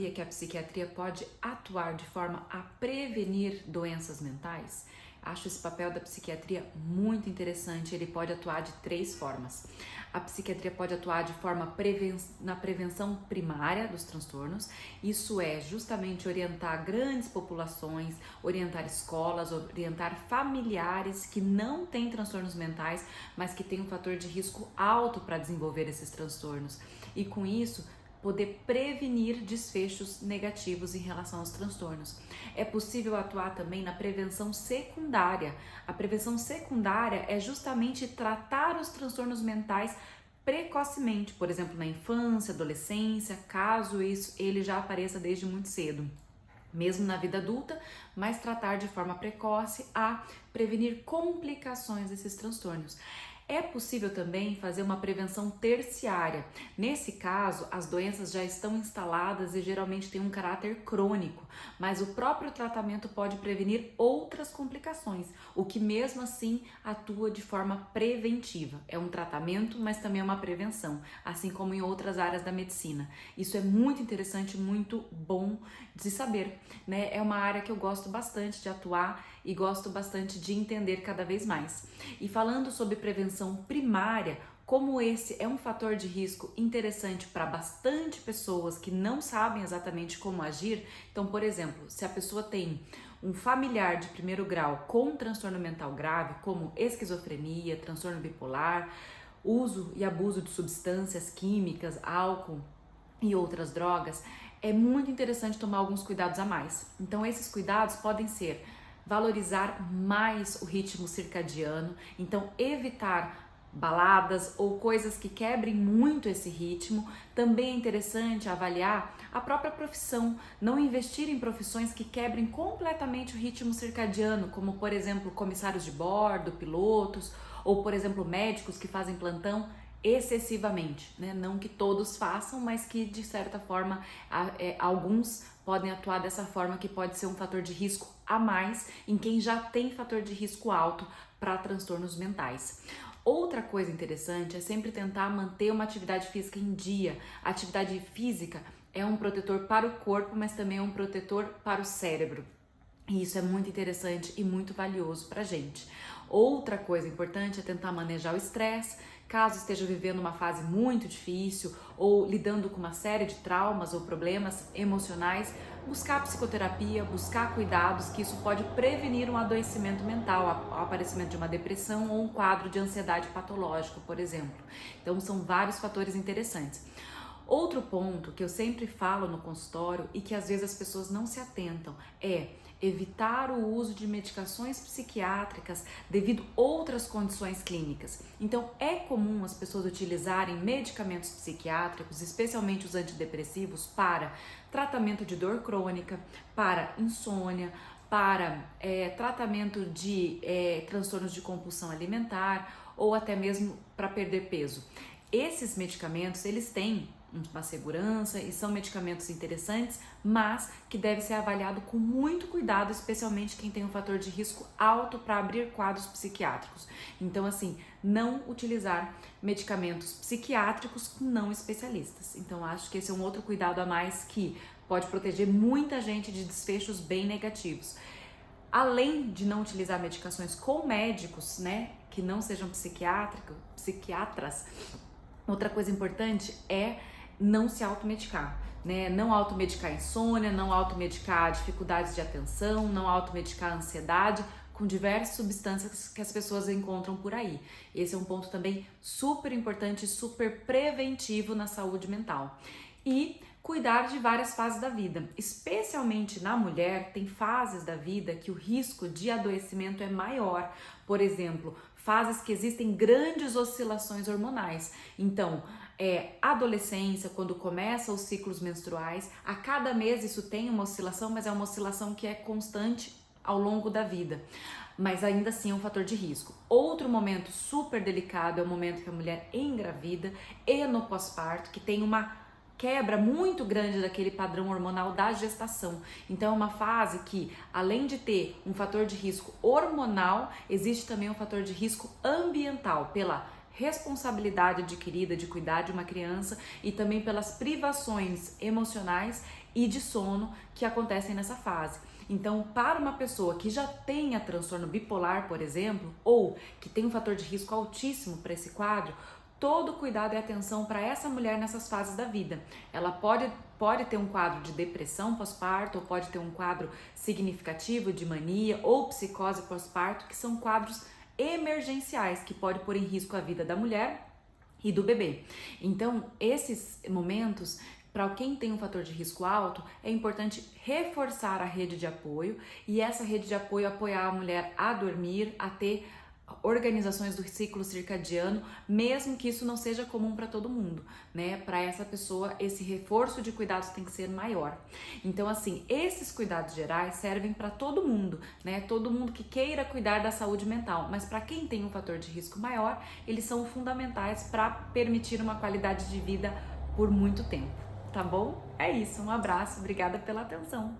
sabia que a psiquiatria pode atuar de forma a prevenir doenças mentais? Acho esse papel da psiquiatria muito interessante. Ele pode atuar de 3 formas. A psiquiatria pode atuar de forma na prevenção primária dos transtornos. Isso é justamente orientar grandes populações, orientar escolas, orientar familiares que não têm transtornos mentais, mas que têm um fator de risco alto para desenvolver esses transtornos. E com isso, poder prevenir desfechos negativos em relação aos transtornos. É possível atuar também na prevenção secundária. A prevenção secundária é justamente tratar os transtornos mentais precocemente, por exemplo, na infância, adolescência, caso ele já apareça desde muito cedo. Mesmo na vida adulta, mas tratar de forma precoce a prevenir complicações desses transtornos. É possível também fazer uma prevenção terciária. Nesse caso, as doenças já estão instaladas e geralmente têm um caráter crônico, mas o próprio tratamento pode prevenir outras complicações, o que mesmo assim atua de forma preventiva. É um tratamento, mas também é uma prevenção, assim como em outras áreas da medicina. Isso é muito interessante, muito bom de saber, né? É uma área que eu gosto bastante de atuar e gosto bastante de entender cada vez mais. E falando sobre prevenção primária, como esse é um fator de risco interessante para bastante pessoas que não sabem exatamente como agir, então, por exemplo, se a pessoa tem um familiar de primeiro grau com transtorno mental grave, como esquizofrenia, transtorno bipolar, uso e abuso de substâncias químicas, álcool e outras drogas, é muito interessante tomar alguns cuidados a mais. Então, esses cuidados podem ser valorizar mais o ritmo circadiano, então evitar baladas ou coisas que quebrem muito esse ritmo. Também é interessante avaliar a própria profissão, não investir em profissões que quebrem completamente o ritmo circadiano, como por exemplo comissários de bordo, pilotos, ou por exemplo médicos que fazem plantão excessivamente, né? Não que todos façam, mas que de certa forma alguns podem atuar dessa forma, que pode ser um fator de risco a mais em quem já tem fator de risco alto para transtornos mentais. Outra coisa interessante é sempre tentar manter uma atividade física em dia. A atividade física é um protetor para o corpo, mas também é um protetor para o cérebro. E isso é muito interessante e muito valioso para a gente. Outra coisa importante é tentar manejar o estresse, caso esteja vivendo uma fase muito difícil ou lidando com uma série de traumas ou problemas emocionais, buscar psicoterapia, buscar cuidados, que isso pode prevenir um adoecimento mental, o aparecimento de uma depressão ou um quadro de ansiedade patológico, por exemplo. Então são vários fatores interessantes. Outro ponto que eu sempre falo no consultório e que às vezes as pessoas não se atentam é evitar o uso de medicações psiquiátricas devido a outras condições clínicas. Então é comum as pessoas utilizarem medicamentos psiquiátricos, especialmente os antidepressivos, para tratamento de dor crônica, para insônia, para tratamento de transtornos de compulsão alimentar ou até mesmo para perder peso. Esses medicamentos, eles têm uma segurança e são medicamentos interessantes, mas que deve ser avaliado com muito cuidado, especialmente quem tem um fator de risco alto para abrir quadros psiquiátricos. Então, assim, não utilizar medicamentos psiquiátricos com não especialistas. Então, acho que esse é um outro cuidado a mais que pode proteger muita gente de desfechos bem negativos. Além de não utilizar medicações com médicos, né, que não sejam psiquiatras, outra coisa importante é não se automedicar, né? Não automedicar insônia, não automedicar dificuldades de atenção, não automedicar ansiedade, com diversas substâncias que as pessoas encontram por aí. Esse é um ponto também super importante e super preventivo na saúde mental. E cuidar de várias fases da vida, especialmente na mulher, tem fases da vida que o risco de adoecimento é maior. Por exemplo, fases que existem grandes oscilações hormonais. Então, adolescência, quando começa os ciclos menstruais, a cada mês isso tem uma oscilação, mas é uma oscilação que é constante ao longo da vida. Mas ainda assim é um fator de risco. Outro momento super delicado é o momento que a mulher engravida e no pós-parto, que tem uma quebra muito grande daquele padrão hormonal da gestação. Então é uma fase que, além de ter um fator de risco hormonal, existe também um fator de risco ambiental, pela responsabilidade adquirida de cuidar de uma criança e também pelas privações emocionais e de sono que acontecem nessa fase. Então, para uma pessoa que já tenha transtorno bipolar, por exemplo, ou que tem um fator de risco altíssimo para esse quadro, todo cuidado e atenção para essa mulher nessas fases da vida. Ela pode ter um quadro de depressão pós-parto, ou pode ter um quadro significativo de mania ou psicose pós-parto, que são quadros emergenciais que pode pôr em risco a vida da mulher e do bebê. Então, esses momentos, para quem tem um fator de risco alto, é importante reforçar a rede de apoio e essa rede de apoio apoiar a mulher a dormir, a ter organizações do ciclo circadiano, mesmo que isso não seja comum para todo mundo, né? Para essa pessoa, esse reforço de cuidados tem que ser maior. Então, assim, esses cuidados gerais servem para todo mundo, né? Todo mundo que queira cuidar da saúde mental, mas para quem tem um fator de risco maior, eles são fundamentais para permitir uma qualidade de vida por muito tempo, tá bom? É isso, um abraço, obrigada pela atenção.